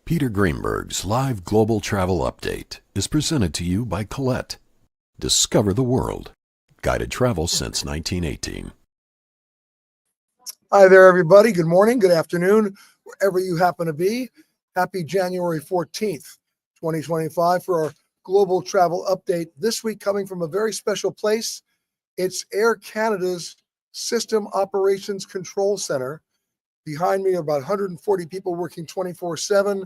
Peter Greenberg's live global travel update is presented to you by Colette. Discover the world. Guided travel since 1918. Hi there, everybody. Good morning, good afternoon, wherever you happen to be. Happy January 14th, 2025 for our global travel update. This week coming from a very special place. It's Air Canada's System Operations Control Center. Behind me are about 140 people working 24/7,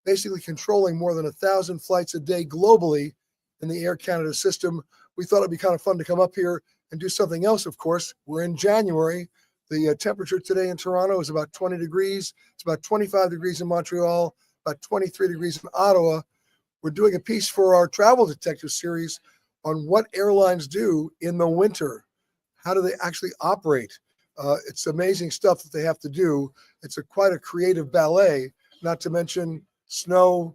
basically controlling more than 1,000 flights a day globally in the Air Canada system. We thought it'd be kind of fun to come up here and do something else, of course. We're in January. The temperature today in Toronto is about 20 degrees. It's about 25 degrees in Montreal, about 23 degrees in Ottawa. We're doing a piece for our Travel Detective series on what airlines do in the winter. How do they actually operate? It's amazing stuff that they have to do. It's quite a creative ballet, not to mention snow,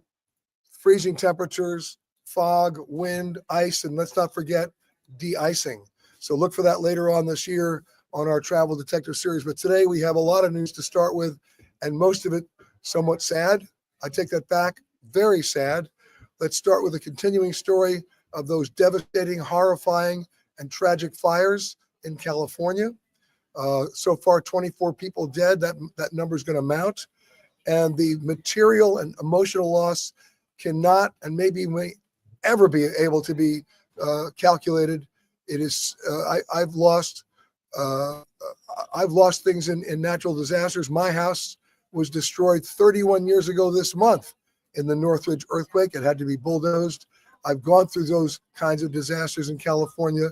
freezing temperatures, fog, wind, ice, and let's not forget de-icing. So look for that later on this year on our Travel Detective series. But today we have a lot of news to start with, and most of it somewhat sad. I take that back, very sad. Let's start with a continuing story of those devastating, horrifying, and tragic fires in California. So far, 24 people dead. That number is going to mount. And the material and emotional loss cannot and maybe may ever be able to be calculated. It is. I've lost things in natural disasters. My house was destroyed 31 years ago this month in the Northridge earthquake. It had to be bulldozed. I've gone through those kinds of disasters in California,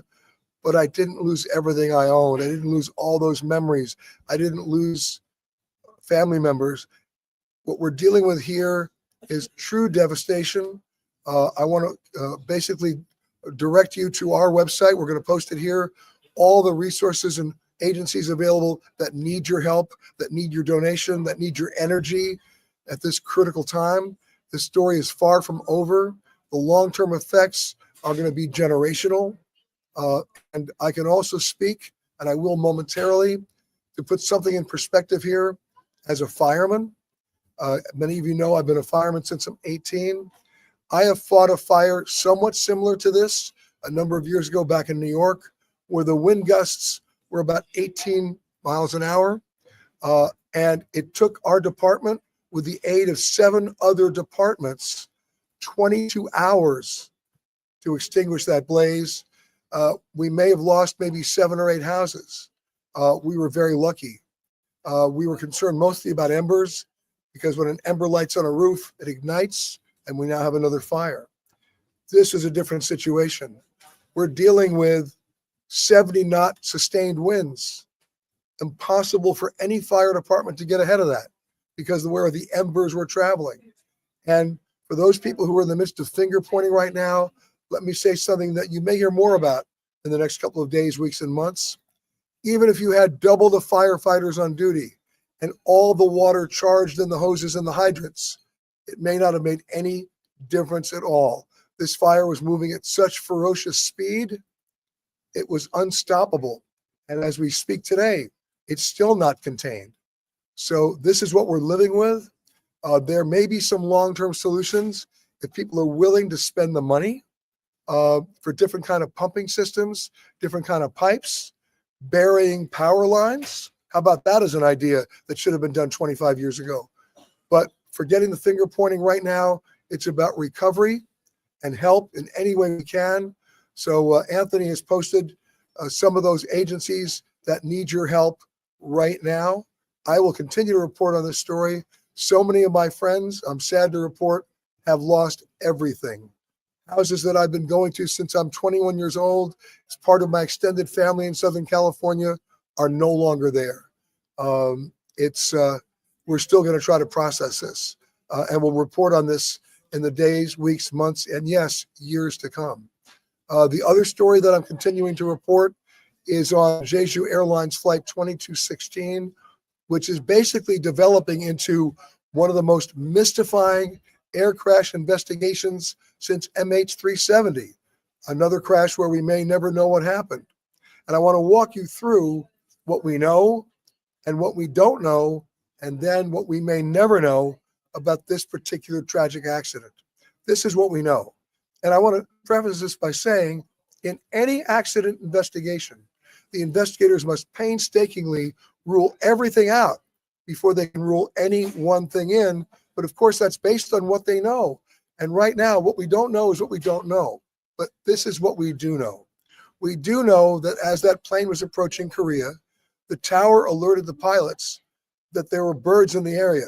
but I didn't lose everything I owned. I didn't lose all those memories. I didn't lose family members. What we're dealing with here is true devastation. I want to basically direct you to our website. We're going to post it here. All the resources and agencies available that need your help, that need your donation, that need your energy at this critical time. This story is far from over. The long-term effects are going to be generational. And I can also speak, and I will momentarily, to put something in perspective here as a fireman. Many of you know I've been a fireman since I'm 18. I have fought a fire somewhat similar to this a number of years ago back in New York, where the wind gusts were about 18 miles an hour. And it took our department, with the aid of 7 other departments, 22 hours to extinguish that blaze. We may have lost maybe 7 or 8 houses. We were very lucky. We were concerned mostly about embers, because when an ember lights on a roof, it ignites, and we now have another fire. This is a different situation. We're dealing with 70-knot sustained winds. Impossible for any fire department to get ahead of that because of where the embers were traveling. And for those people who are in the midst of finger pointing right now, let me say something that you may hear more about in the next couple of days, weeks, and months. Even if you had double the firefighters on duty and all the water charged in the hoses and the hydrants, it may not have made any difference at all. This fire was moving at such ferocious speed, it was unstoppable. And as we speak today, it's still not contained. So this is what we're living with. There may be some long-term solutions if people are willing to spend the money for different kind of pumping systems, different kind of pipes, burying power lines. How about that as an idea that should have been done 25 years ago? But forgetting the finger pointing right now, it's about recovery and help in any way we can. So Anthony has posted some of those agencies that need your help right now. I will continue to report on this story. So many of my friends, I'm sad to report, have lost everything. Houses that I've been going to since I'm 21 years old, as part of my extended family in Southern California, are no longer there. We're still going to try to process this, and we'll report on this in the days, weeks, months, and yes, years to come. The other story that I'm continuing to report is on Jeju Airlines Flight 2216, which is basically developing into one of the most mystifying air crash investigations since MH370, another crash where we may never know what happened. And I want to walk you through what we know and what we don't know, and then what we may never know about this particular tragic accident. This is what we know. And I want to preface this by saying, in any accident investigation, the investigators must painstakingly rule everything out before they can rule any one thing in. But of course, that's based on what they know. And right now, what we don't know is what we don't know. But this is what we do know. We do know that as that plane was approaching Korea, the tower alerted the pilots that there were birds in the area.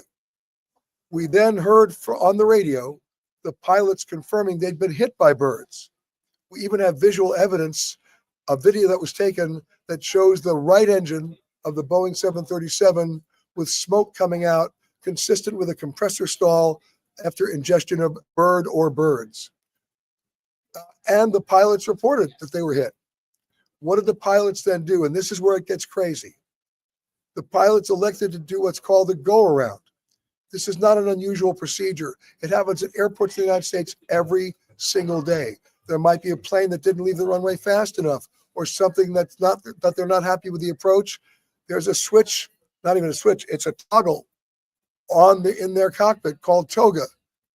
We then heard on the radio the pilots confirming they'd been hit by birds. We even have visual evidence, a video that was taken that shows the right engine of the Boeing 737 with smoke coming out, consistent with a compressor stall after ingestion of bird or birds. And the pilots reported that they were hit. What did the pilots then do? And this is where it gets crazy. The pilots elected to do what's called a go-around. This is not an unusual procedure. It happens at airports in the United States every single day. There might be a plane that didn't leave the runway fast enough, or something that they're not happy with the approach. There's a switch, not even a switch, it's a toggle in their cockpit called TOGA.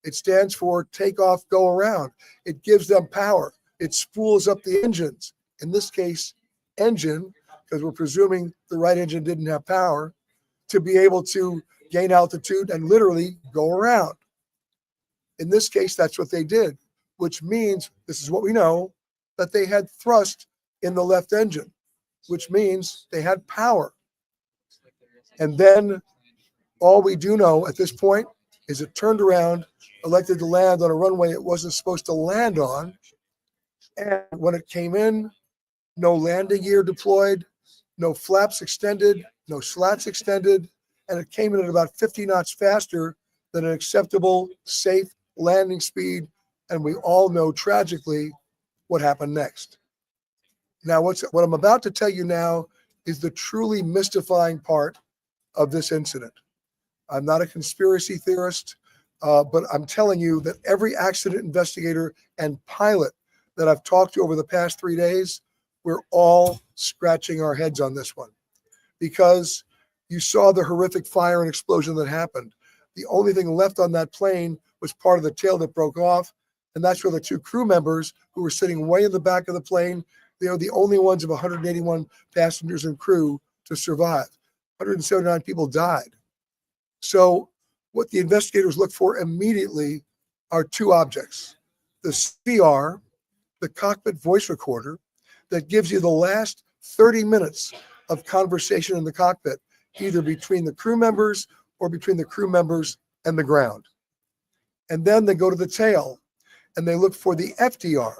It stands for take off, go around. It gives them power. It spools up the engines. In this case, engine, because we're presuming the right engine didn't have power, to be able to gain altitude and literally go around. In this case, that's what they did, which means, this is what we know, that they had thrust in the left engine, which means they had power. And then all we do know at this point is it turned around, elected to land on a runway it wasn't supposed to land on. And when it came in, no landing gear deployed, no flaps extended, no slats extended, and it came in at about 50 knots faster than an acceptable, safe landing speed. And we all know tragically what happened next. Now, what I'm about to tell you now is the truly mystifying part of this incident. I'm not a conspiracy theorist, but I'm telling you that every accident investigator and pilot that I've talked to over the past 3 days, we're all scratching our heads on this one, because you saw the horrific fire and explosion that happened. The only thing left on that plane was part of the tail that broke off, and that's where the two crew members who were sitting way in the back of the plane, they are the only ones of 181 passengers and crew to survive. 179 people died. So what the investigators look for immediately are two objects: the CVR, the cockpit voice recorder, that gives you the last 30 minutes of conversation in the cockpit, either between the crew members or between the crew members and the ground. And then they go to the tail and they look for the FDR,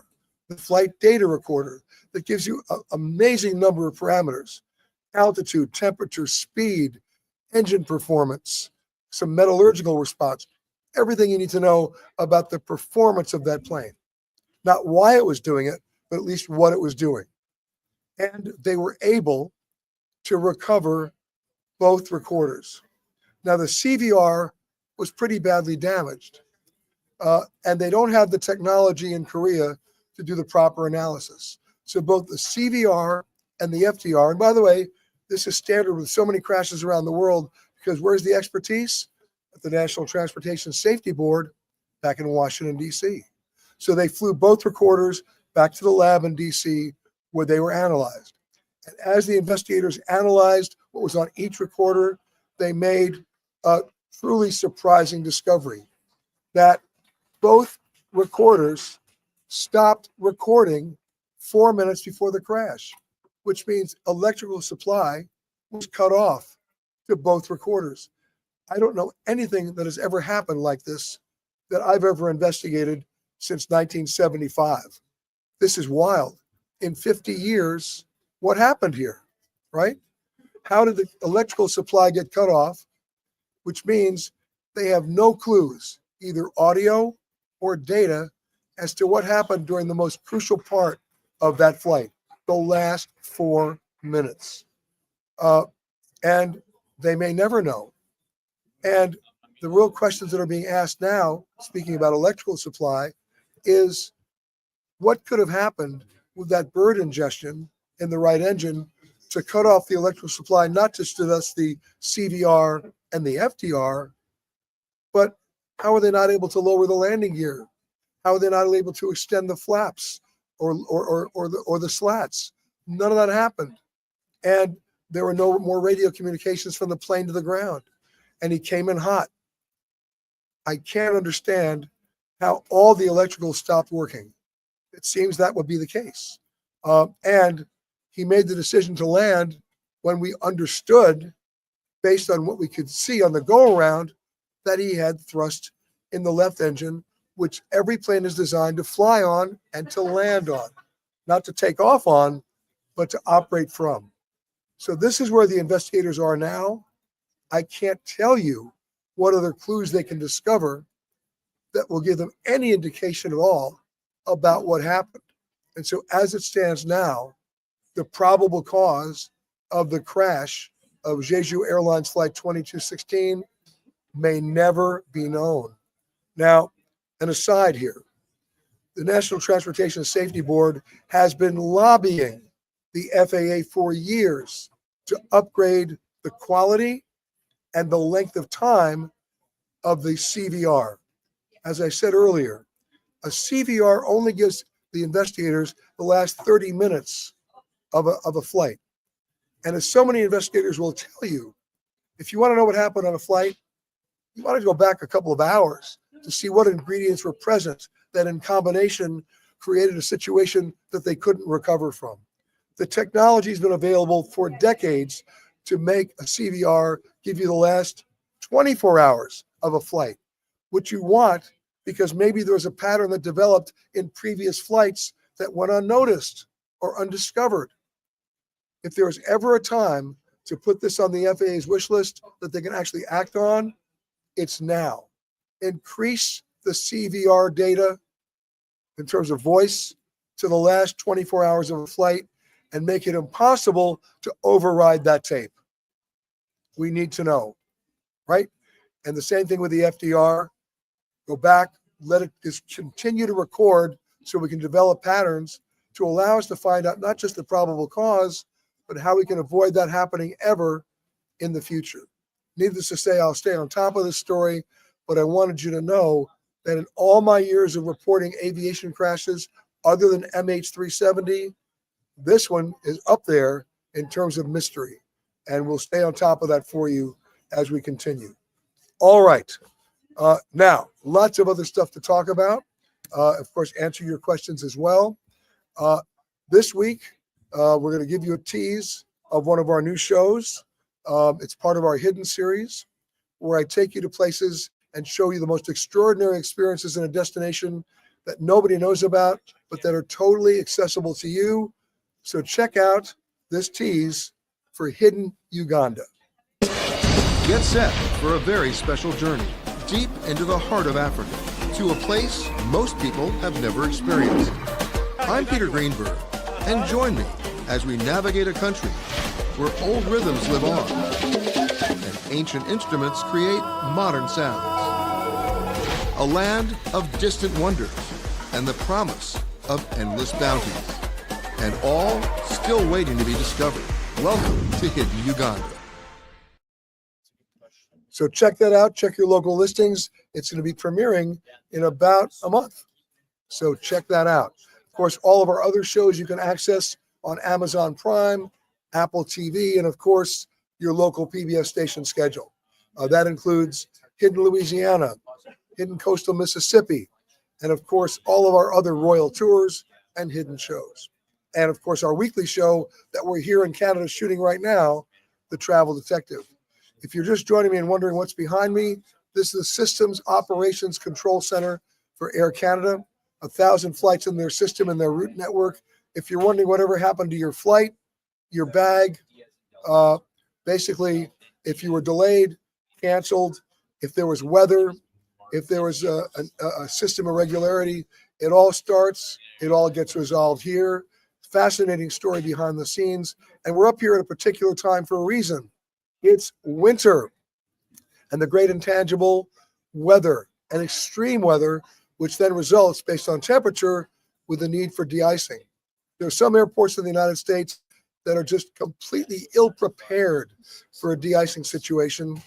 the flight data recorder, that gives you an amazing number of parameters: altitude, temperature, speed, engine performance, some metallurgical response, everything you need to know about the performance of that plane. Not why it was doing it, but at least what it was doing. And they were able to recover both recorders. Now, the CVR was pretty badly damaged, and they don't have the technology in Korea to do the proper analysis. So both the CVR and the FDR, and by the way, this is standard with so many crashes around the world, because where's the expertise? At the National Transportation Safety Board back in Washington, D.C. So they flew both recorders back to the lab in D.C. where they were analyzed. And as the investigators analyzed what was on each recorder, they made a truly surprising discovery that both recorders stopped recording 4 minutes before the crash, which means electrical supply was cut off to both recorders. I don't know anything that has ever happened like this that I've ever investigated since 1975. This is wild. In 50 years, what happened here, right? How did the electrical supply get cut off? Which means they have no clues, either audio or data, as to what happened during the most crucial part of that flight, the last 4 minutes. And they may never know. And the real questions that are being asked now, speaking about electrical supply, is what could have happened with that bird ingestion in the right engine to cut off the electrical supply, not just to us, the CVR and the FDR, but How are they not able to lower the landing gear? How are they not able to extend the flaps or the slats? None of that happened. And there were no more radio communications from the plane to the ground. And he came in hot. I can't understand how all the electrical stopped working. It seems that would be the case. And he made the decision to land when we understood, based on what we could see on the go around, that he had thrust in the left engine, which every plane is designed to fly on and to land on, not to take off on, but to operate from. So this is where the investigators are now. I can't tell you what other clues they can discover that will give them any indication at all about what happened. And so as it stands now, the probable cause of the crash of Jeju Airlines Flight 2216 may never be known. Now, an aside here, the National Transportation Safety Board has been lobbying the FAA for years to upgrade the quality and the length of time of the CVR. As I said earlier, a CVR only gives the investigators the last 30 minutes of a flight. And as so many investigators will tell you, if you want to know what happened on a flight, you want to go back a couple of hours to see what ingredients were present that in combination created a situation that they couldn't recover from. The technology has been available for decades to make a CVR give you the last 24 hours of a flight, which you want because maybe there was a pattern that developed in previous flights that went unnoticed or undiscovered. If there was ever a time to put this on the FAA's wish list that they can actually act on, it's now. Increase the CVR data in terms of voice to the last 24 hours of a flight and make it impossible to override that tape. We need to know, right? And the same thing with the FDR. Go back, let it just continue to record so we can develop patterns to allow us to find out not just the probable cause, but how we can avoid that happening ever in the future. Needless to say, I'll stay on top of this story, but I wanted you to know that in all my years of reporting aviation crashes, other than MH370, this one is up there in terms of mystery. And we'll stay on top of that for you as we continue. All right. Now, lots of other stuff to talk about. Of course, answer your questions as well. This week, we're going to give you a tease of one of our new shows. It's part of our Hidden series, where I take you to places and show you the most extraordinary experiences in a destination that nobody knows about, but that are totally accessible to you. So check out this tease for Hidden Uganda. Get set for a very special journey deep into the heart of Africa to a place most people have never experienced. I'm Peter Greenberg, and join me as we navigate a country where old rhythms live on and ancient instruments create modern sounds. A land of distant wonders and the promise of endless bounties, and all still waiting to be discovered. Welcome to Hidden Uganda. So check that out. Check your local listings. It's going to be premiering in about a month. So check that out. Of course, all of our other shows you can access on Amazon Prime, Apple TV, and of course, your local PBS station schedule. That includes Hidden Louisiana, Hidden Coastal Mississippi, and of course, all of our other royal tours and hidden shows. And of course, our weekly show that we're here in Canada shooting right now, The Travel Detective. If you're just joining me and wondering what's behind me, this is the Systems Operations Control Center for Air Canada. 1,000 flights in their system and their route network. If you're wondering whatever happened to your flight, your bag, basically, if you were delayed, canceled, if there was weather, if there was a system irregularity, it all starts, it all gets resolved here. Fascinating story behind the scenes. And we're up here at a particular time for a reason. It's winter and the great intangible weather and extreme weather, which then results based on temperature with the need for de-icing. There are some airports in the United States that are just completely ill-prepared for a de-icing situation.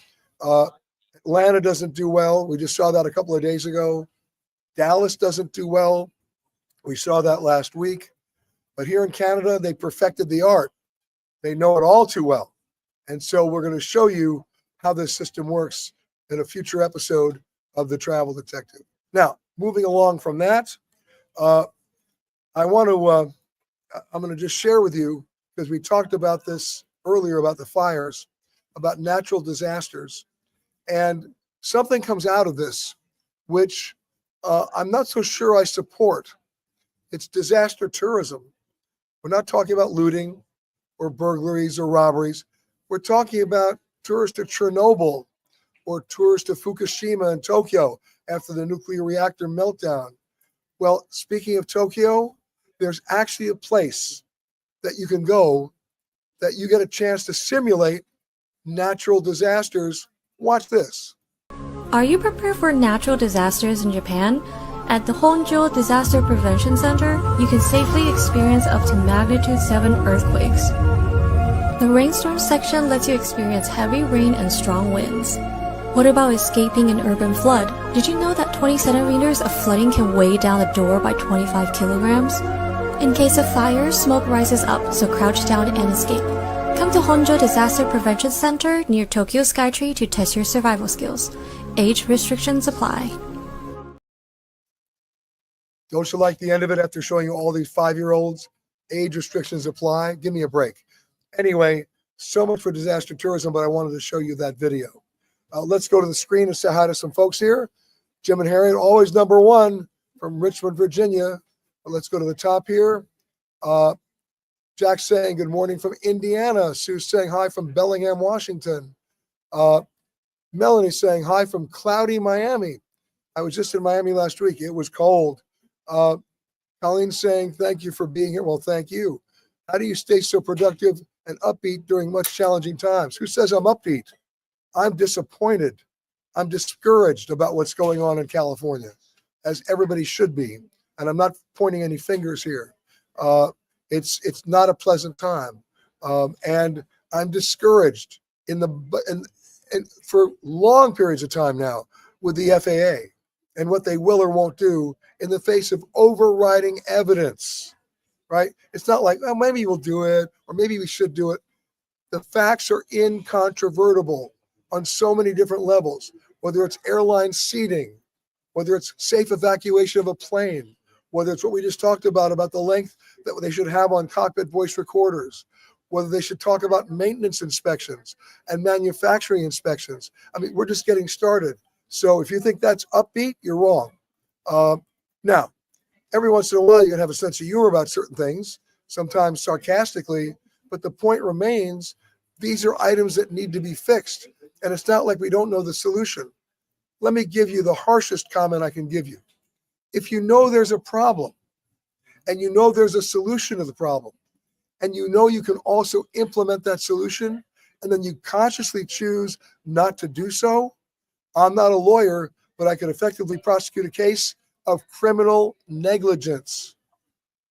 Atlanta doesn't do well. We just saw that a couple of days ago. Dallas doesn't do well. We saw that last week. But here in Canada, they perfected the art. They know it all too well. And so we're going to show you how this system works in a future episode of The Travel Detective. Now, moving along from that, I'm going to just share with you, because we talked about this earlier about the fires, about natural disasters. And something comes out of this, which I'm not so sure I support. It's disaster tourism. We're not talking about looting or burglaries or robberies. We're talking about tourists to Chernobyl or tourists to Fukushima and Tokyo after the nuclear reactor meltdown. Well, speaking of Tokyo, there's actually a place that you can go that you get a chance to simulate natural disasters. Watch this. Are you prepared for natural disasters in Japan? At the Honjo Disaster Prevention Center, you can safely experience up to magnitude 7 earthquakes. The rainstorm section lets you experience heavy rain and strong winds. What about escaping an urban flood? Did you know that 20 centimeters of flooding can weigh down a door by 25 kilograms? In case of fire, smoke rises up, so crouch down and escape. Come to Honjo Disaster Prevention Center near Tokyo Skytree to test your survival skills. Age restrictions apply. Don't you like the end of it after showing you all these 5-year-olds? Age restrictions apply. Give me a break. Anyway, so much for disaster tourism, but I wanted to show you that video. Let's go to the screen and say hi to some folks here. Jim and Harriet, always number one from Richmond, Virginia. Let's go to the top here. Jack's saying good morning from Indiana. Sue's saying hi from Bellingham, Washington. Melanie saying hi from cloudy Miami. I was just in Miami last week. It was cold. Colleen saying thank you for being here. Well, thank you. How do you stay so productive and upbeat during much challenging times? Who says I'm upbeat? I'm disappointed. I'm discouraged about what's going on in California, as everybody should be. And I'm not pointing any fingers here. It's not a pleasant time. And I'm discouraged and for long periods of time now with the FAA and what they will or won't do in the face of overriding evidence, right? It's not like, oh, maybe we'll do it, or maybe we should do it. The facts are incontrovertible on so many different levels, whether it's airline seating, whether it's safe evacuation of a plane, whether it's what we just talked about the length that they should have on cockpit voice recorders, whether they should talk about maintenance inspections and manufacturing inspections. I mean, we're just getting started. So if you think that's upbeat, you're wrong. Now, every once in a while, you can have a sense of humor about certain things, sometimes sarcastically, but the point remains, these are items that need to be fixed. And it's not like we don't know the solution. Let me give you the harshest comment I can give you. If you know there's a problem, and you know there's a solution to the problem, and you know you can also implement that solution, and then you consciously choose not to do so, I'm not a lawyer, but I could effectively prosecute a case of criminal negligence.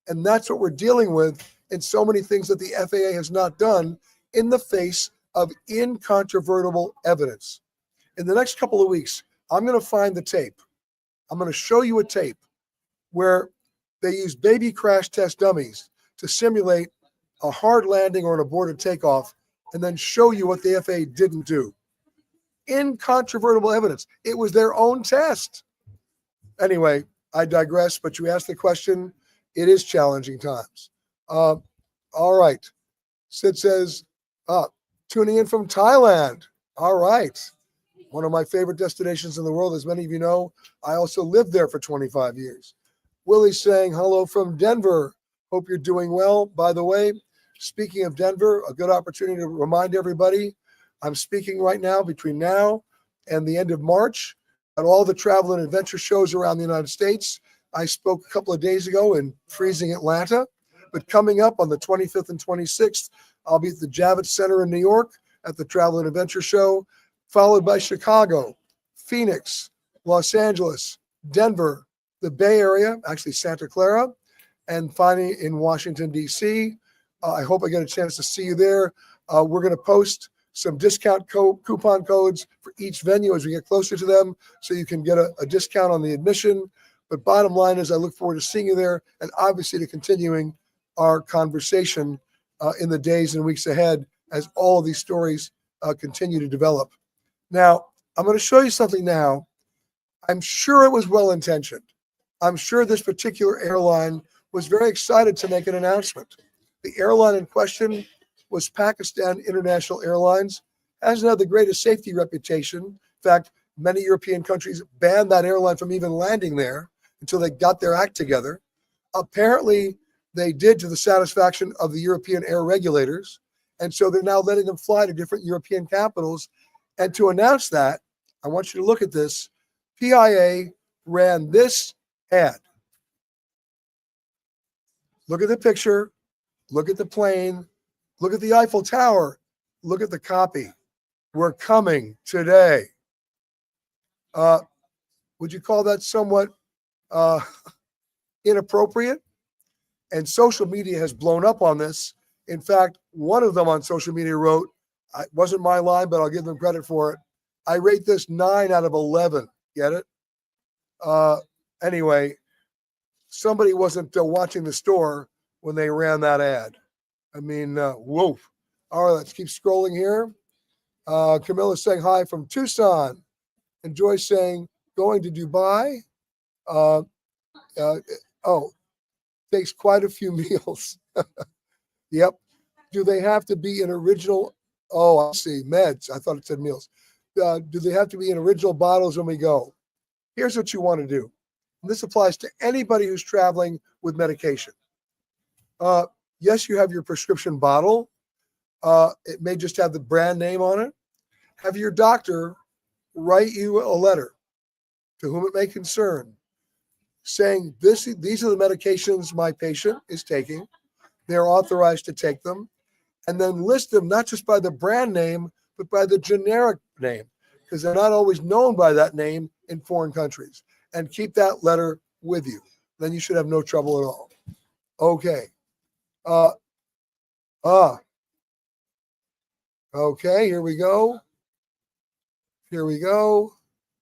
And that's what we're dealing with in so many things that the FAA has not done in the face of incontrovertible evidence. In the next couple of weeks, I'm going to find the tape. I'm going to show you a tape where they use baby crash test dummies to simulate a hard landing or an aborted takeoff, and then show you what the FAA didn't do. Incontrovertible evidence. It was their own test. Anyway, I digress, but you asked the question. It is challenging times. All right. Sid says, tuning in from Thailand. All right. One of my favorite destinations in the world. As many of you know, I also lived there for 25 years. Willie's saying hello from Denver. Hope you're doing well. By the way, speaking of Denver, a good opportunity to remind everybody, I'm speaking right now between now and the end of March at all the travel and adventure shows around the United States. I spoke a couple of days ago in freezing Atlanta, but coming up on the 25th and 26th, I'll be at the Javits Center in New York at the Travel and Adventure Show, followed by Chicago, Phoenix, Los Angeles, Denver, the Bay Area, actually Santa Clara, and finally in Washington, D.C. I hope I get a chance to see you there. We're going to post some discount coupon codes for each venue as we get closer to them, so you can get a discount on the admission. But bottom line is I look forward to seeing you there, and obviously to continuing our conversation in the days and weeks ahead as all of these stories continue to develop. Now, I'm going to show you something now. I'm sure it was well-intentioned. I'm sure this particular airline was very excited to make an announcement. The airline in question was Pakistan International Airlines. Hasn't had the greatest safety reputation. In fact, many European countries banned that airline from even landing there until they got their act together. Apparently, they did to the satisfaction of the European air regulators. And so they're now letting them fly to different European capitals. And to announce that, I want you to look at this. PIA ran this ad. Look at the picture. Look at the plane. Look at the Eiffel Tower. Look at the copy. We're coming today. Would you call that somewhat inappropriate? And social media has blown up on this. In fact, one of them on social media wrote, it wasn't my line, but I'll give them credit for it. I rate this 9 out of 11. Get it? Anyway, somebody wasn't watching the store when they ran that ad. I mean, whoa. All right, let's keep scrolling here. Camilla's saying hi from Tucson. And Joyce saying, going to Dubai. Takes quite a few meals. Yep. Do they have to be in original? Oh, I see. Meds. I thought it said meals. Do they have to be in original bottles when we go? Here's what you want to do. And this applies to anybody who's traveling with medication. Yes, you have your prescription bottle. It may just have the brand name on it. Have your doctor write you a letter to whom it may concern, saying these are the medications my patient is taking. They're authorized to take them. And then list them not just by the brand name, but by the generic name, because they're not always known by that name in foreign countries. And keep that letter with you. Then you should have no trouble at all. Okay. Okay, here we go. Here we go.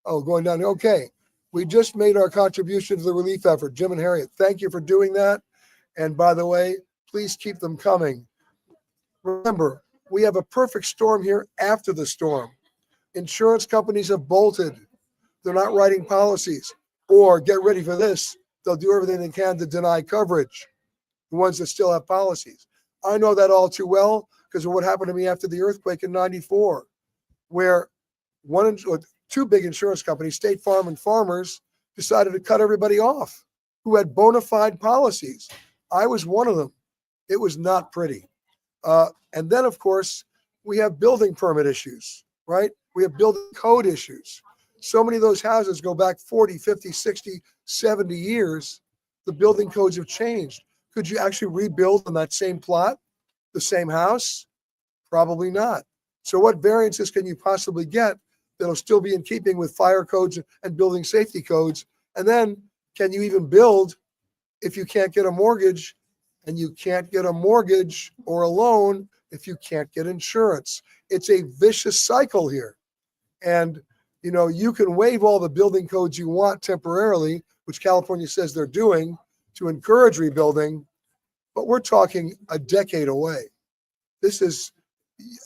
Oh, going down. Okay. We just made our contribution to the relief effort. Jim and Harriet, thank you for doing that. And by the way, please keep them coming. Remember, we have a perfect storm here after the storm. Insurance companies have bolted. They're not writing policies. Or get ready for this, they'll do everything they can to deny coverage, the ones that still have policies. I know that all too well because of what happened to me after the earthquake in '94, where two big insurance companies, State Farm and Farmers, decided to cut everybody off who had bona fide policies. I was one of them. It was not pretty. And then, of course, we have building permit issues, right? We have building code issues. So many of those houses go back 40, 50, 60, 70 years. The building codes have changed. Could you actually rebuild on that same plot, the same house? Probably not. So what variances can you possibly get that'll still be in keeping with fire codes and building safety codes? And then can you even build if you can't get a mortgage? And you can't get a mortgage or a loan if you can't get insurance. It's a vicious cycle here. And, you know, you can waive all the building codes you want temporarily, which California says they're doing to encourage rebuilding, but we're talking a decade away. This is,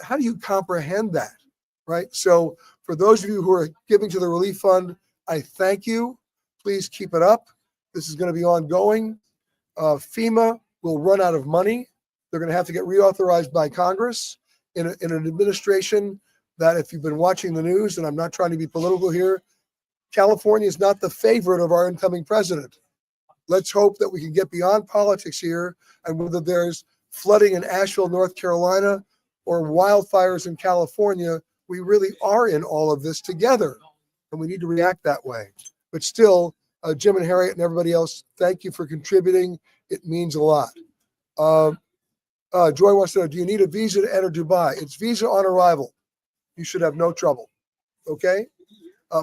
how do you comprehend that, right? So for those of you who are giving to the relief fund, I thank you. Please keep it up. This is going to be ongoing. FEMA will run out of money. They're going to have to get reauthorized by Congress in an administration that, if you've been watching the news, and I'm not trying to be political here, California is not the favorite of our incoming president. Let's hope that we can get beyond politics here, and whether there's flooding in Asheville, North Carolina, or wildfires in California, we really are in all of this together, and we need to react that way. But still, Jim and Harriet and everybody else, thank you for contributing. It means a lot. Joy wants to know, do you need a visa to enter Dubai? It's visa on arrival. You should have no trouble. Okay?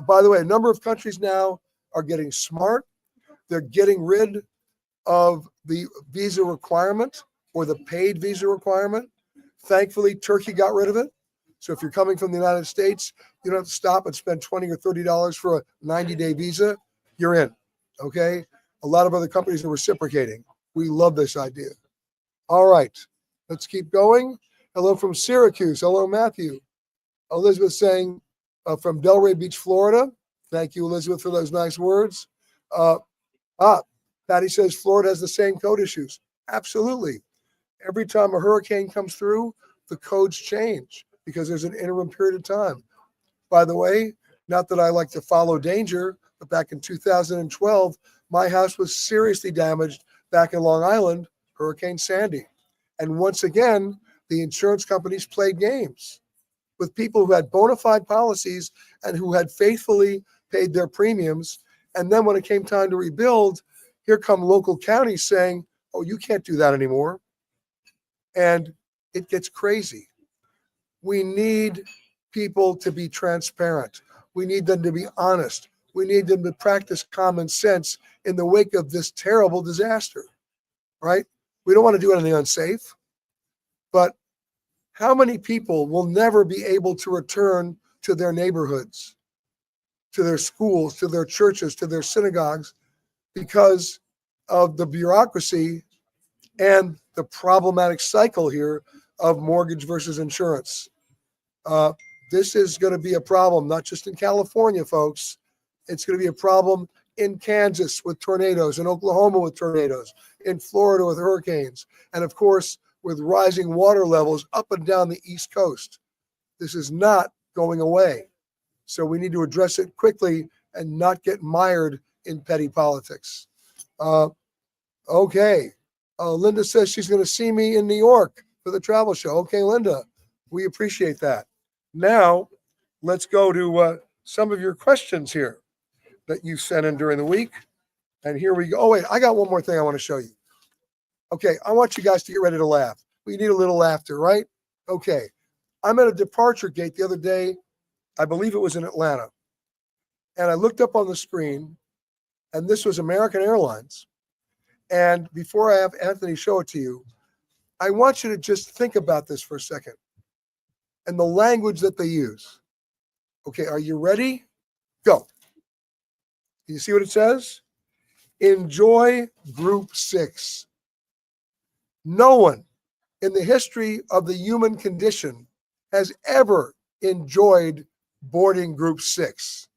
By the way, a number of countries now are getting smart. They're getting rid of the visa requirement or the paid visa requirement. Thankfully, Turkey got rid of it. So if you're coming from the United States, you don't have to stop and spend $20 or $30 for a 90-day visa. You're in, okay? A lot of other companies are reciprocating. We love this idea. All right, let's keep going. Hello from Syracuse. Hello, Matthew. Elizabeth saying from Delray Beach, Florida. Thank you, Elizabeth, for those nice words. Patty says Florida has the same code issues. Absolutely. Every time a hurricane comes through, the codes change because there's an interim period of time. By the way, not that I like to follow danger, but back in 2012, my house was seriously damaged back in Long Island, Hurricane Sandy. And once again, the insurance companies played games with people who had bona fide policies and who had faithfully paid their premiums. And then when it came time to rebuild, here come local counties saying, oh, you can't do that anymore. And it gets crazy. We need people to be transparent. We need them to be honest. We need them to practice common sense in the wake of this terrible disaster, right? We don't want to do anything unsafe, but how many people will never be able to return to their neighborhoods, to their schools, to their churches, to their synagogues because of the bureaucracy and the problematic cycle here of mortgage versus insurance? This is going to be a problem, not just in California, folks. It's going to be a problem in Kansas with tornadoes, in Oklahoma with tornadoes, in Florida with hurricanes, and of course, with rising water levels up and down the East Coast. This is not going away. So we need to address it quickly and not get mired in petty politics. Okay. Linda says she's going to see me in New York for the travel show. Okay, Linda, we appreciate that. Now, let's go to some of your questions here that you sent in during the week. And here we go. Oh, wait, I got one more thing I want to show you. Okay, I want you guys to get ready to laugh. We need a little laughter, right? Okay, I'm at a departure gate the other day. I believe it was in Atlanta. And I looked up on the screen, and this was American Airlines. And before I have Anthony show it to you, I want you to just think about this for a second and the language that they use. Okay, are you ready? Go. You see what it says? Enjoy Group 6. No one in the history of the human condition has ever enjoyed boarding Group 6,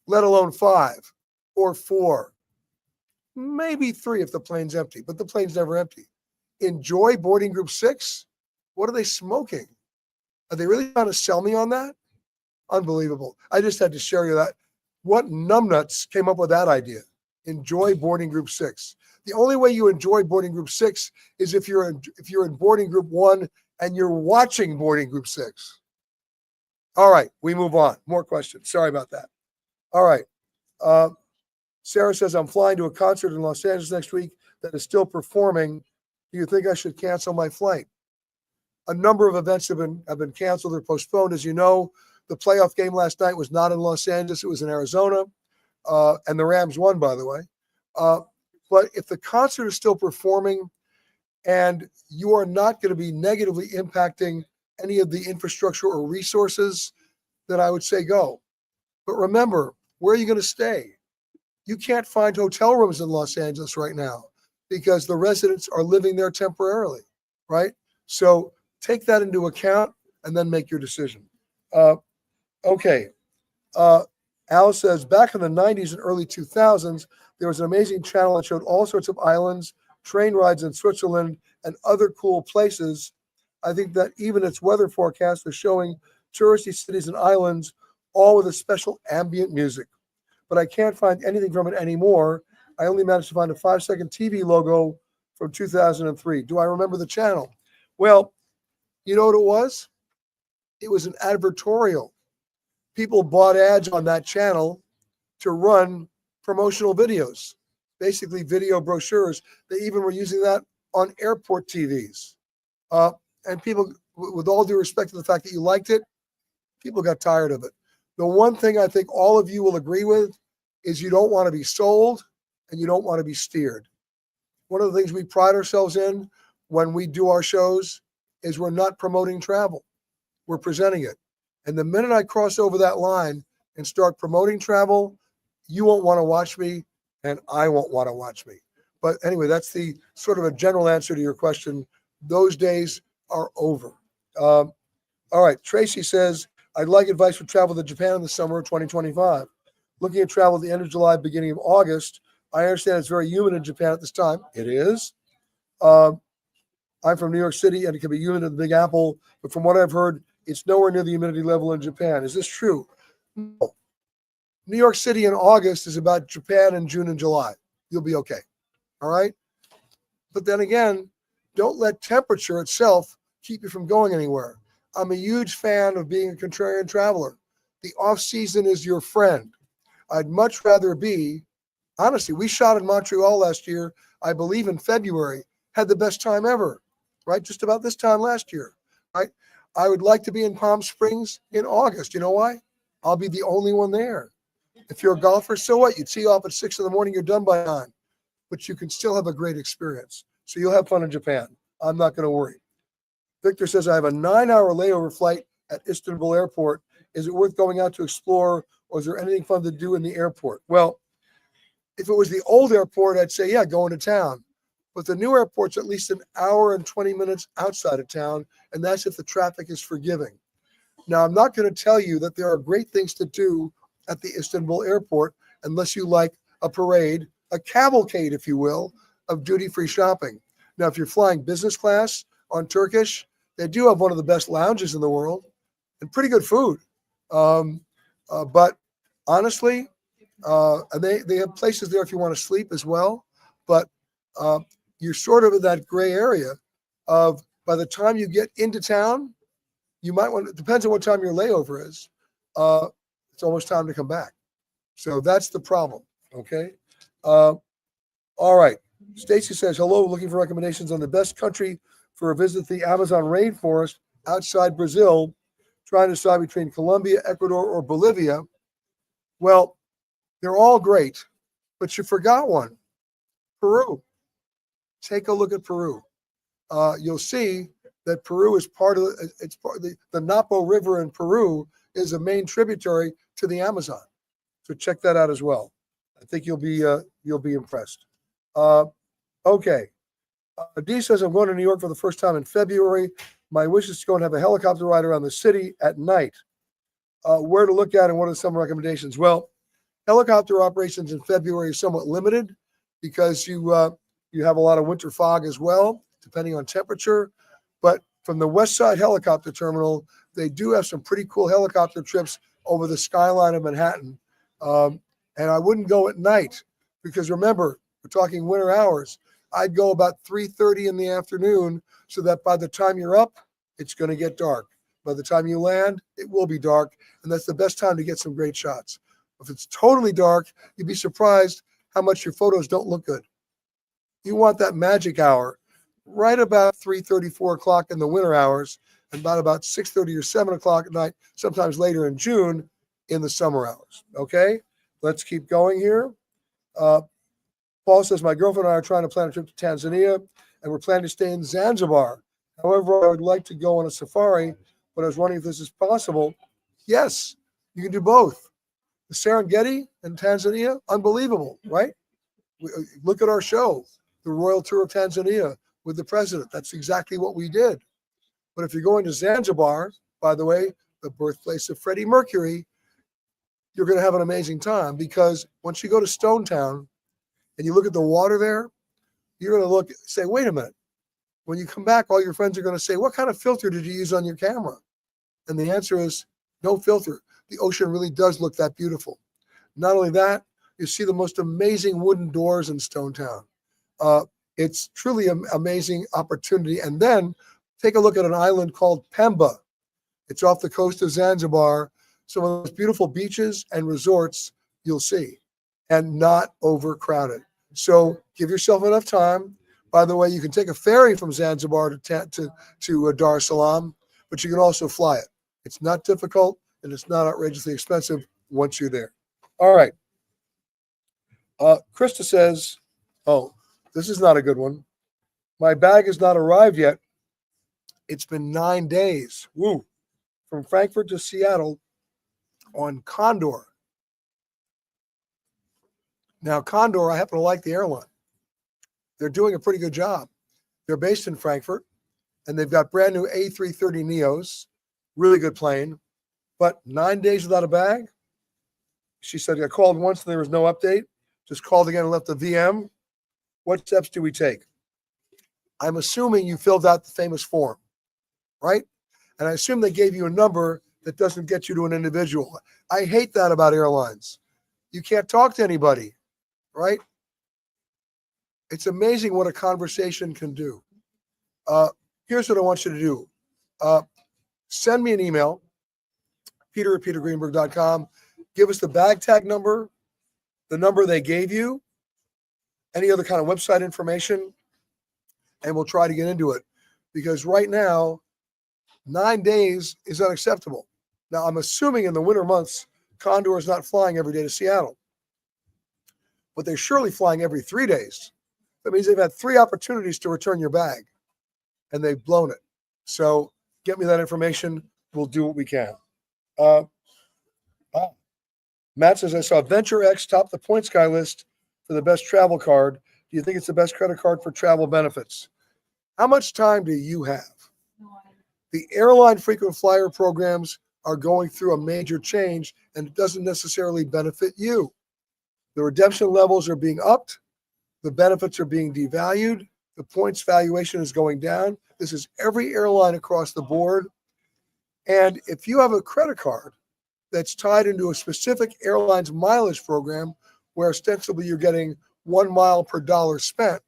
let alone 5 or 4, maybe 3 if the plane's empty, but the plane's never empty. Enjoy boarding Group 6? What are they smoking? Are they really trying to sell me on that? Unbelievable. I just had to share you that. What numbnuts came up with that idea? Enjoy boarding Group 6. The only way you enjoy boarding Group 6 is if you're in boarding Group 1 and you're watching boarding Group 6. All right, we move on. More questions. Sorry about that. All right. Sarah says, I'm flying to a concert in Los Angeles next week that is still performing. Do you think I should cancel my flight? A number of events have been canceled or postponed. As you know, the playoff game last night was not in Los Angeles. It was in Arizona. And the Rams won, by the way. But if the concert is still performing and you are not going to be negatively impacting any of the infrastructure or resources, then I would say go. But remember, where are you going to stay? You can't find hotel rooms in Los Angeles right now because the residents are living there temporarily, right? So take that into account and then make your decision. Okay. Al says, back in the 90s and early 2000s, there was an amazing channel that showed all sorts of islands, train rides in Switzerland, and other cool places. I think that even its weather forecast was showing touristy cities and islands, all with a special ambient music. But I can't find anything from it anymore. I only managed to find a 5-second TV logo from 2003. Do I remember the channel? Well, you know what it was? It was an advertorial. People bought ads on that channel to run promotional videos, basically video brochures. They even were using that on airport TVs. And people, with all due respect to the fact that you liked it, people got tired of it. The one thing I think all of you will agree with is you don't want to be sold and you don't want to be steered. One of the things we pride ourselves in when we do our shows is we're not promoting travel. we're presenting it. And the minute I cross over that line and start promoting travel, you won't want to watch me and I won't want to watch me. But anyway, that's the sort of a general answer to your question. Those days are over. All right. Tracy says, I'd like advice for travel to Japan in the summer of 2025. Looking at travel at the end of July, beginning of August. I understand it's very humid in Japan at this time. It is. I'm from New York City, and it can be humid in the Big Apple. But from what I've heard, it's nowhere near the humidity level in Japan. Is this true? No. New York City in August is about Japan in June and July. You'll be okay. All right? But then again, don't let temperature itself keep you from going anywhere. I'm a huge fan of being a contrarian traveler. The off-season is your friend. I'd much rather be, honestly, we shot in Montreal last year, I believe in February, had the best time ever, right? Just about this time last year, right? I would like to be in Palm Springs in August. You know why? I'll be the only one there. If you're a golfer, so what? You'd tee off at 6 in the morning, you're done by 9. But you can still have a great experience. So you'll have fun in Japan. I'm not going to worry. Victor says, I have a 9-hour layover flight at Istanbul Airport. Is it worth going out to explore, or is there anything fun to do in the airport? Well, if it was the old airport, I'd say, yeah, go into town. But the new airport's at least an hour and 20 minutes outside of town, and that's if the traffic is forgiving. Now, I'm not going to tell you that there are great things to do at the Istanbul Airport unless you like a parade, a cavalcade, if you will, of duty-free shopping. Now, if you're flying business class on Turkish, they do have one of the best lounges in the world and pretty good food. But honestly, and they have places there if you want to sleep as well. But you're sort of in that gray area of by the time you get into town, you might want, it depends on what time your layover is. It's almost time to come back. So that's the problem. Okay. All right. Stacy says, hello, looking for recommendations on the best country for a visit to the Amazon rainforest outside Brazil, trying to decide between Colombia, Ecuador, or Bolivia. Well, they're all great, but you forgot one, Peru. Take a look at Peru. You'll see that Peru is part of the Napo River in Peru is a main tributary to the Amazon. So check that out as well. I think you'll be impressed. Okay. Dee says, I'm going to New York for the first time in February. My wish is to go and have a helicopter ride around the city at night. Where to look at and what are some recommendations? Well, helicopter operations in February is somewhat limited because you have a lot of winter fog as well, depending on temperature. But from the West Side Helicopter Terminal, they do have some pretty cool helicopter trips over the skyline of Manhattan. And I wouldn't go at night because remember, we're talking winter hours. I'd go about 3:30 in the afternoon so that by the time you're up, it's going to get dark. By the time you land, it will be dark. And that's the best time to get some great shots. If it's totally dark, you'd be surprised how much your photos don't look good. You want that magic hour right about 3:30, 4 o'clock in the winter hours, and about 6:30 or 7 o'clock at night, sometimes later in June in the summer hours. Okay, let's keep going here. Paul says, my girlfriend and I are trying to plan a trip to Tanzania, and we're planning to stay in Zanzibar. However, I would like to go on a safari, but I was wondering if this is possible. Yes, you can do both. The Serengeti in Tanzania, unbelievable, right? Look at our show, the Royal Tour of Tanzania with the president. That's exactly what we did. But if you're going to Zanzibar, by the way, the birthplace of Freddie Mercury, you're going to have an amazing time because once you go to Stone Town and you look at the water there, you're going to say, wait a minute. When you come back, all your friends are going to say, what kind of filter did you use on your camera? And the answer is no filter. The ocean really does look that beautiful. Not only that, you see the most amazing wooden doors in Stone Town. It's truly an amazing opportunity. And then take a look at an island called Pemba. It's off the coast of Zanzibar. Some of those beautiful beaches and resorts you'll see, and not overcrowded. So give yourself enough time. By the way, you can take a ferry from Zanzibar to Dar es Salaam, but you can also fly it. It's not difficult and it's not outrageously expensive once you're there. All right. Krista says, oh, this is not a good one. My bag has not arrived yet. It's been 9 days. Woo. from Frankfurt to Seattle on Condor. Now, Condor, I happen to like the airline. They're doing a pretty good job. They're based in Frankfurt, and they've got brand new A330 Neos, really good plane, but 9 days without a bag. She said, I called once and there was no update. Just called again and left the VM. What steps do we take? I'm assuming you filled out the famous form, right? And I assume they gave you a number that doesn't get you to an individual. I hate that about airlines. You can't talk to anybody, right? It's amazing what a conversation can do. Here's what I want you to do. Send me an email, peter@petergreenberg.com. Give us the bag tag number, the number they gave you, any other kind of website information, and we'll try to get into it. Because right now, 9 days is unacceptable. Now, I'm assuming in the winter months, Condor is not flying every day to Seattle, but they're surely flying every 3 days. That means they've had 3 opportunities to return your bag, and they've blown it. So get me that information. We'll do what we can. Matt says, I saw Venture X top the Points Guy list for the best travel card. Do you think it's the best credit card for travel benefits? How much time do you have? The airline frequent flyer programs are going through a major change, and it doesn't necessarily benefit you. The redemption levels are being upped. The benefits are being devalued. The points valuation is going down. This is every airline across the board. And if you have a credit card that's tied into a specific airline's mileage program, where ostensibly you're getting 1 mile per dollar spent,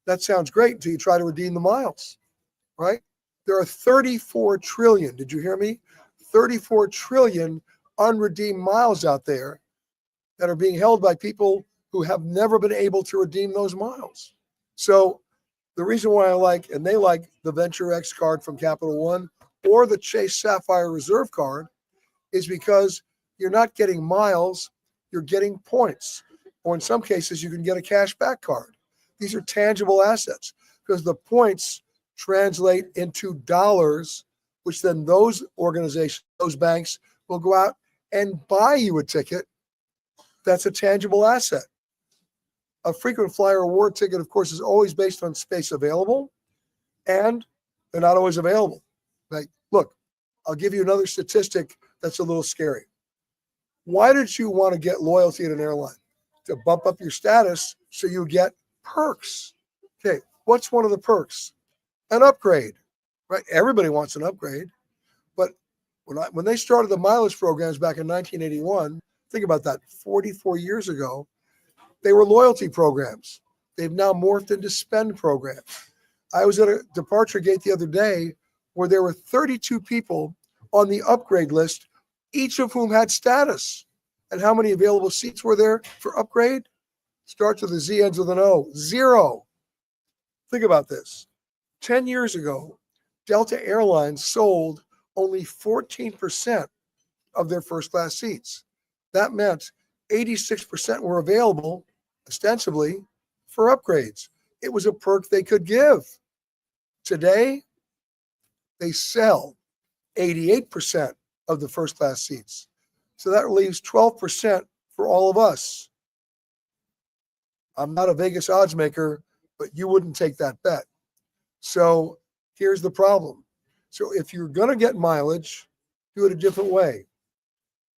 that sounds great until you try to redeem the miles, right? There are 34 trillion, did you hear me? 34 trillion unredeemed miles out there that are being held by people who have never been able to redeem those miles. So the reason why I like, and they like the Venture X card from Capital One or the Chase Sapphire Reserve card, is because you're not getting miles, you're getting points. Or in some cases, you can get a cash back card. These are tangible assets because the points translate into dollars, which then those organizations, those banks will go out and buy you a ticket. That's a tangible asset. A frequent flyer award ticket, of course, is always based on space available, and they're not always available. Like, look, I'll give you another statistic that's a little scary. Why did you want to get loyalty at an airline? To bump up your status so you get perks. Okay, what's one of the perks? An upgrade, right? Everybody wants an upgrade. But when they started the mileage programs back in 1981, think about that, 44 years ago, they were loyalty programs. They've now morphed into spend programs. I was at a departure gate the other day where there were 32 people on the upgrade list, each of whom had status. And how many available seats were there for upgrade? Starts with a Z, ends with an O. 0. Think about this. 10 years ago, Delta Airlines sold only 14% of their first class seats. That meant 86% were available, ostensibly, for upgrades. It was a perk they could give. Today, they sell 88% of the first class seats. So that leaves 12% for all of us. I'm not a Vegas odds maker, but you wouldn't take that bet. So here's the problem. So if you're going to get mileage, do it a different way.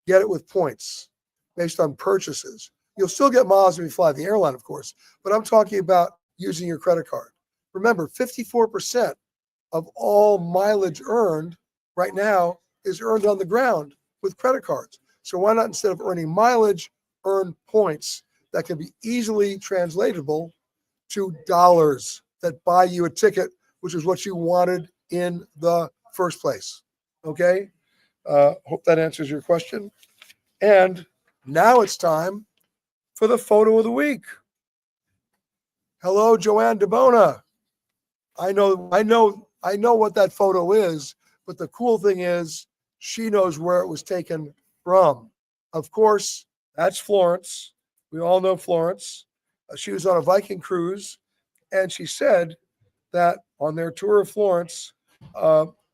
Get it with points based on purchases. You'll still get miles when you fly the airline, of course, but I'm talking about using your credit card. Remember, 54% of all mileage earned right now is earned on the ground with credit cards. So why not, instead of earning mileage, earn points that can be easily translatable to dollars that buy you a ticket, which is what you wanted in the first place. Okay? Hope that answers your question. And now it's time for the photo of the week. Hello, Joanne DeBona. I know what that photo is, but the cool thing is she knows where it was taken from. Of course, that's Florence. We all know Florence. She was on a Viking cruise, and she said that on their tour of Florence,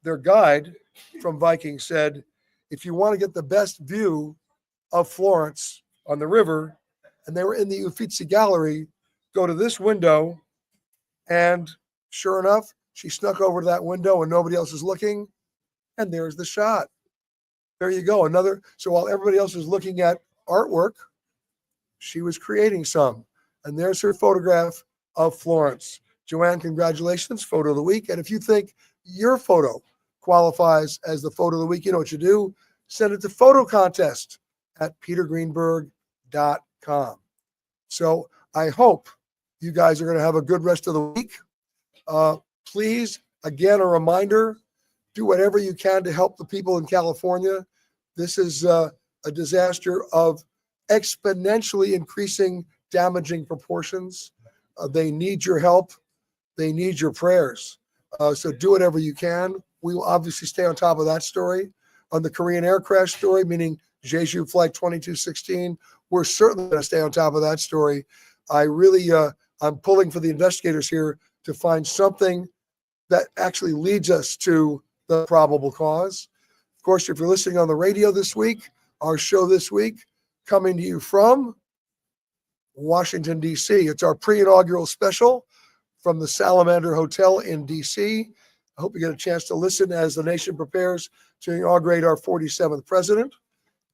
their guide from Viking said, if you want to get the best view of Florence on the river, and they were in the Uffizi Gallery, go to this window, and sure enough, she snuck over to that window and nobody else is looking, and there's the shot. There you go. So while everybody else was looking at artwork, she was creating some. And there's her photograph of Florence. Joanne, congratulations, photo of the week. And if you think your photo qualifies as the photo of the week, you know what you do. Send it to photocontest@petergreenberg.com. So I hope you guys are going to have a good rest of the week. Please, again, a reminder, do whatever you can to help the people in California. This is a disaster of exponentially increasing, damaging proportions. They need your help. They need your prayers. So do whatever you can. We will obviously stay on top of that story. On the Korean air crash story, meaning Jeju Flight 2216, we're certainly going to stay on top of that story. I'm pulling for the investigators here to find something that actually leads us to the probable cause. Of course, if you're listening on the radio this week, our show this week, coming to you from Washington, D.C. It's our pre-inaugural special from the Salamander Hotel in D.C. I hope you get a chance to listen as the nation prepares to inaugurate our 47th president.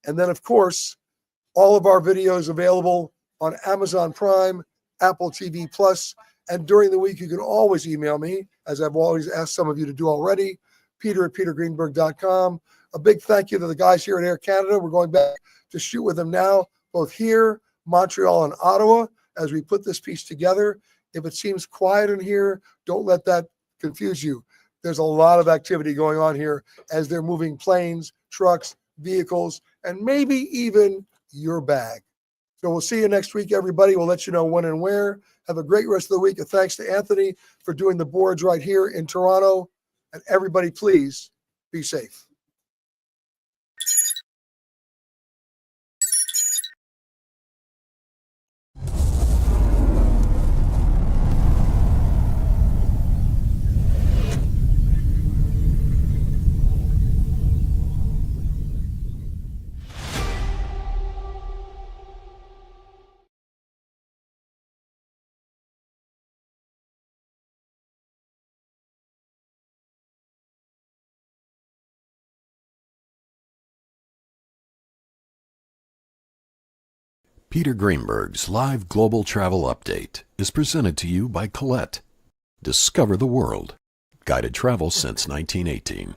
And then, of course, all of our videos available on Amazon Prime, Apple TV Plus, and during the week, you can always email me, as I've always asked some of you to do already, peter@petergreenberg.com. A big thank you to the guys here at Air Canada. We're going back to shoot with them now, both here, Montreal, and Ottawa, as we put this piece together. If it seems quiet in here, don't let that confuse you. There's a lot of activity going on here as they're moving planes, trucks, vehicles, and maybe even your bag. So we'll see you next week, everybody. We'll let you know when and where. Have a great rest of the week. And thanks to Anthony for doing the boards right here in Toronto. And everybody, please be safe. Peter Greenberg's live global travel update is presented to you by Colette. Discover the world. Guided travel since 1918.